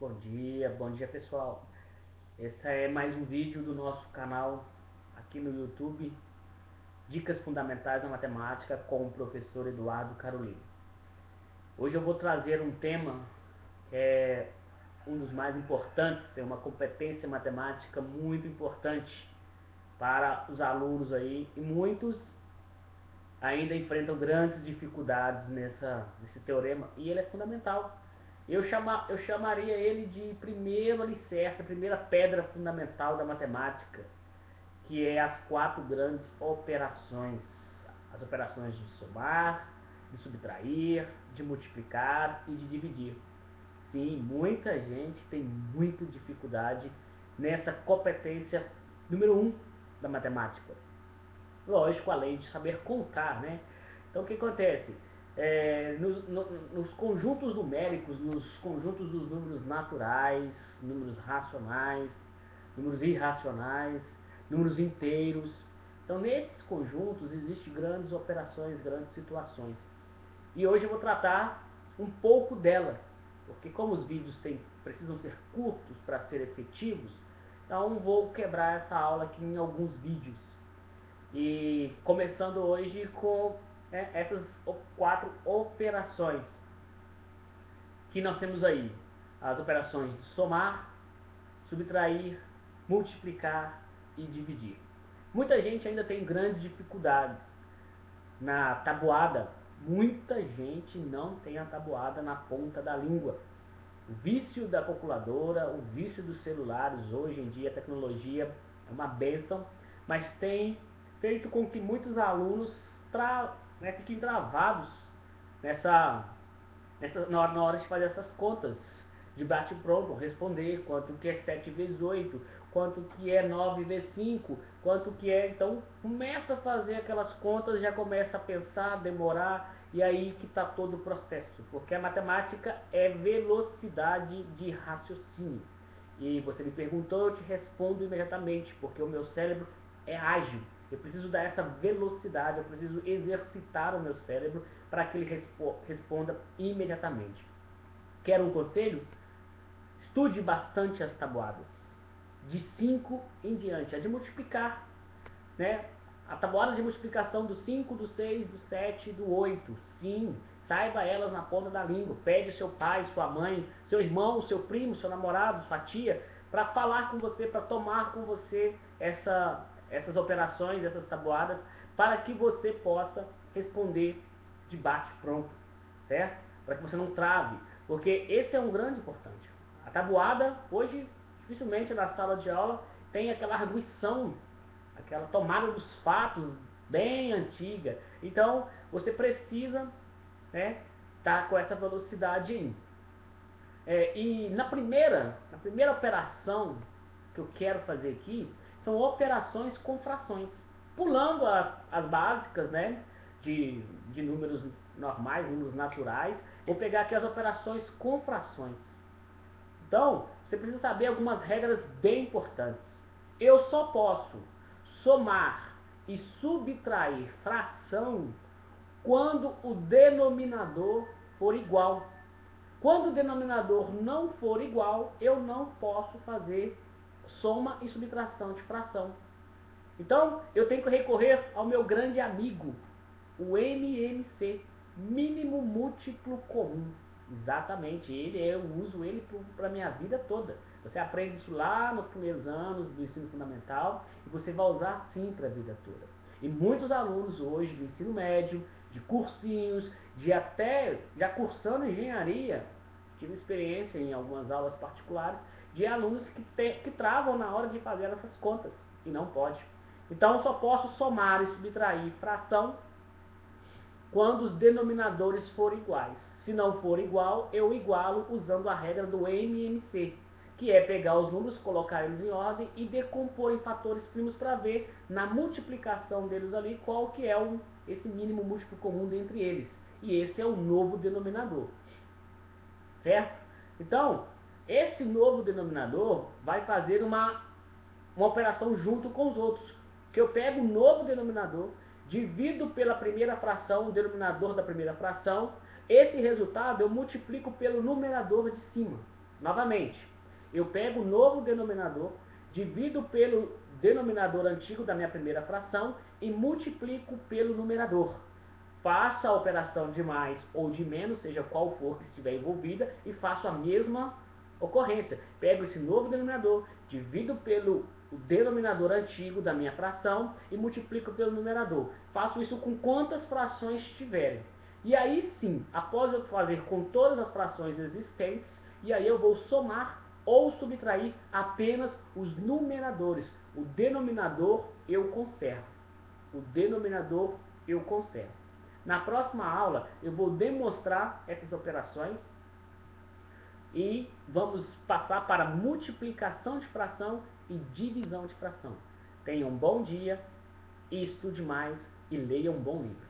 Bom dia pessoal. Esse é mais um vídeo do nosso canal aqui no YouTube, Dicas Fundamentais da Matemática com o professor Eduardo Carolino. Hoje eu vou trazer um tema que é um dos mais importantes, é uma competência matemática muito importante para os alunos aí, e muitos ainda enfrentam grandes dificuldades nesse teorema, e ele é fundamental. Eu chamaria ele de primeiro alicerce, a primeira pedra fundamental da matemática, que é as quatro grandes operações. As operações de somar, de subtrair, de multiplicar e de dividir. Sim, muita gente tem muita dificuldade nessa competência número 1 da matemática. Lógico, além de saber contar, né? Então o que acontece? Nos conjuntos numéricos, nos conjuntos dos números naturais, números racionais, números irracionais, números inteiros. Então nesses conjuntos existem grandes operações, grandes situações. E hoje eu vou tratar um pouco delas, porque como os vídeos precisam ser curtos para ser efetivos, então vou quebrar essa aula aqui em alguns vídeos. E começando hoje com essas quatro operações que nós temos aí. As operações de somar, subtrair, multiplicar e dividir. Muita gente ainda tem grandes dificuldades na tabuada. Muita gente não tem a tabuada na ponta da língua. O vício da calculadora, o vício dos celulares, hoje em dia a tecnologia é uma bênção, mas tem feito com que muitos alunos fiquem travados na hora de fazer essas contas de bate-pronto, responder quanto que é 7 vezes 8, quanto que é 9 vezes 5, quanto que é... Então começa a fazer aquelas contas, já começa a pensar, demorar, e aí que está todo o processo, porque a matemática é velocidade de raciocínio. E você me perguntou, eu te respondo imediatamente, porque o meu cérebro é ágil. Eu preciso dar essa velocidade, eu preciso exercitar o meu cérebro para que ele responda imediatamente. Quer um conselho? Estude bastante as tabuadas, de 5 em diante, a de multiplicar, né? A tabuada de multiplicação do 5, do 6, do 7 e do 8. Sim, saiba elas na ponta da língua. Pede seu pai, sua mãe, seu irmão, seu primo, seu namorado, sua tia, para falar com você, para tomar com você essas operações, essas tabuadas, para que você possa responder de bate-pronto, certo? Para que você não trave, porque esse é um grande importante. A tabuada, hoje, dificilmente na sala de aula tem aquela arguição, aquela tomada dos fatos bem antiga. Então você precisa, né, estar com essa velocidade aí. E na primeira operação que eu quero fazer aqui são operações com frações, pulando as básicas, né, de números normais, números naturais. Vou pegar aqui as operações com frações. Então você precisa saber algumas regras bem importantes. Eu só posso somar e subtrair fração quando o denominador for igual. Quando o denominador não for igual, eu não posso fazer soma e subtração de fração. Então, eu tenho que recorrer ao meu grande amigo, o MMC, mínimo múltiplo comum. Exatamente, eu uso ele para a minha vida toda. Você aprende isso lá nos primeiros anos do ensino fundamental e você vai usar sim para a vida toda. E muitos alunos hoje do ensino médio, de cursinhos, de até já cursando engenharia, tive experiência em algumas aulas particulares de alunos que travam na hora de fazer essas contas e não pode. Então eu só posso somar e subtrair fração quando os denominadores forem iguais. Se não for igual, eu igualo usando a regra do MMC, que é pegar os números, colocar eles em ordem e decompor em fatores primos para ver na multiplicação deles ali qual que é esse mínimo múltiplo comum dentre eles. E esse é o novo denominador. Certo? Então, esse novo denominador vai fazer uma operação junto com os outros. Que eu pego o novo denominador, divido pela primeira fração, o denominador da primeira fração, esse resultado eu multiplico pelo numerador de cima. Novamente, eu pego o novo denominador, divido pelo denominador antigo da minha primeira fração e multiplico pelo numerador. Faço a operação de mais ou de menos, seja qual for que estiver envolvida, e faço a mesma ocorrência. Pego esse novo denominador, divido pelo denominador antigo da minha fração e multiplico pelo numerador. Faço isso com quantas frações tiverem. E aí sim, após eu fazer com todas as frações existentes, e aí eu vou somar ou subtrair apenas os numeradores. O denominador eu conservo. O denominador eu conservo. Na próxima aula eu vou demonstrar essas operações e vamos passar para multiplicação de fração e divisão de fração. Tenham um bom dia, estude mais e leia um bom livro.